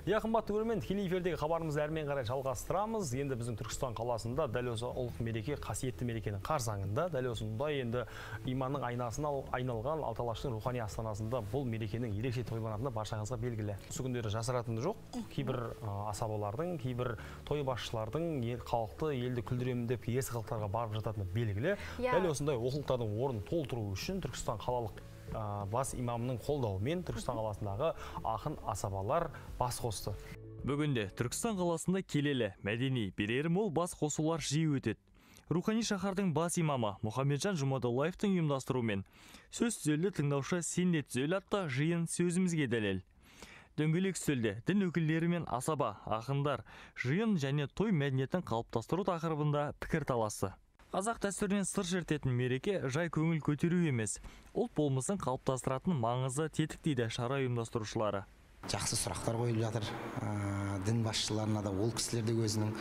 Иә, қымбатты көрермен, тікелей эфирдегі хабарымызды әрмен қарай жалғастырамыз. Енді біздің Түркістан қаласында дәл осы ұлық мереке, қасиетті мерекенің қарсаңында, дәл осындай енді иманның айнасына айналған Алталаштың рухани астанасында бұл мерекенің ерекше тойланатыны баршаңызға белгілі. Осы күндері жасыратыны жоқ. Кейбір асабалардың, кейбір той басшылардың халықты, елді күлдіремін деп ерсі халықтарға барып жататыны белгілі. Дәл осындай олқылықтардың орнын толтыру үшін Түркістан қалалық бас имамның қолдауымен Түркістан қаласындағы ақын асабалар бас қосты. Бүгінде Түркістан қаласында келелі, мәдени, берері мол бас қосулар жиі өтеді. Рухани шаһардың бас имамы Мұхамеджан Жұмадоллаевтың ұйымдастыруымен сөз түзелді тыңдаушы сенде түзел атты жиын сөзімізге дәлел. Дөңгелек үстелде дін өкілдері мен асаба, ақындар жиын және той мәдениетін қалыптастыру тақырыбында пікір таласты. Қазақ дәстүрінен сыр шертетін мереке жай көңіл көтеру емес, ұлт болмысын қалыптастыратын маңызды тетік дейді шара ұйымдастырушылары. Жақсы сұрақтар қойылып жатыр. Дін басшыларына да ол кісілерде өзінің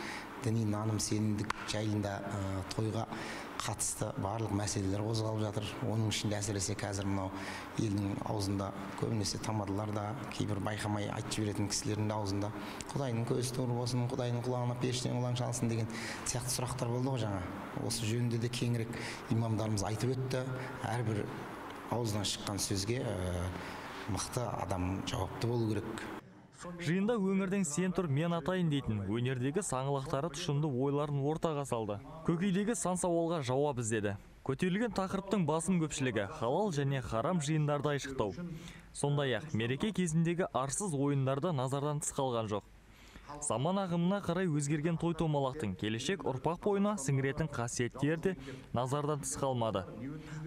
діни наным сенімдік жайында тойға қатысты барлық мәселелер қозғалып жатыр. Оның ішінде әсіресе қазір мынау елдің аузында көбінесе тамадылар да, кейбір байқамай айтып жіберетін кісілердің аузында Құдайдың көзі туыр болсын, Құдайдың құлағына періштенің құлағын шалсын деген сияқты сұрақтар болды ғой жаңа. Осы жөнінде де кеңірек имамдарымыз айтып өтті. Әрбір аузынан шыққан сөзге мықты адам жауапты болу керек. Жиында өңірдің сен тұр мен атайын дейтін өнердегі саңылақтары тұшымды ойларын ортаға салды. Көкейдегі сан сауалға жауап іздеді. Көтерілген тақырыптың басым көпшілігі халал және харам жиындарды айшықтау. Сондай-ақ мереке кезіндегі арсыз ойындарды назардан тыс қалған жоқ. Заман ағымына қарай өзгерген той томалақтың келешек ұрпақ бойына сіңіретін қасиеттері де назардан тыс қалмады.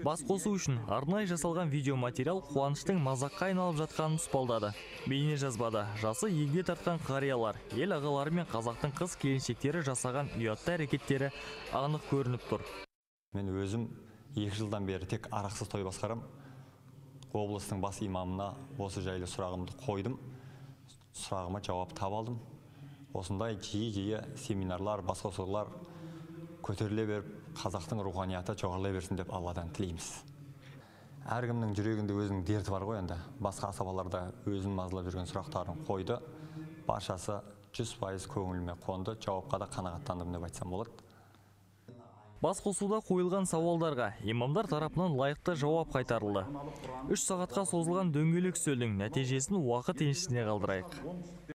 Бас қосу үшін арнайы жасалған видеоматериал қуаныштың мазаққа айналып жатқанын тұспалдады. Бейне жазбада жасы егде тартқан қариялар, ел ағалары мен қазақтың қыз келіншектері жасаған ұятты әрекеттері анық көрініп тұр. Мен өзім 2 жылдан бері тек арақсыз той басқарам. Облыстың бас имамына осы жайлы сұрағымды қойдым. Сұрағыма жауап таба алдым. Осындай жиі семинарлар, басқосулар көтеріле беріп, қазақтың руханияты жоғарылай берсін деп Алладан тілейміз. Әркімнің жүрегінде өзінің дерті бар ғой енді. Басқа асабаларда өзін мазалап жүрген сұрақтарын қойды. Баршасы 100% көңіліме қонды, жауапқа да қанағаттандым деп айтсам болады. Бас қосуда қойылған сауалдарға имамдар тарапынан лайықты жауап қайтарылды. 3 сағатқа созылған дөңгелек үстелдің нәтижесін уақыт еншісіне қалдырайық.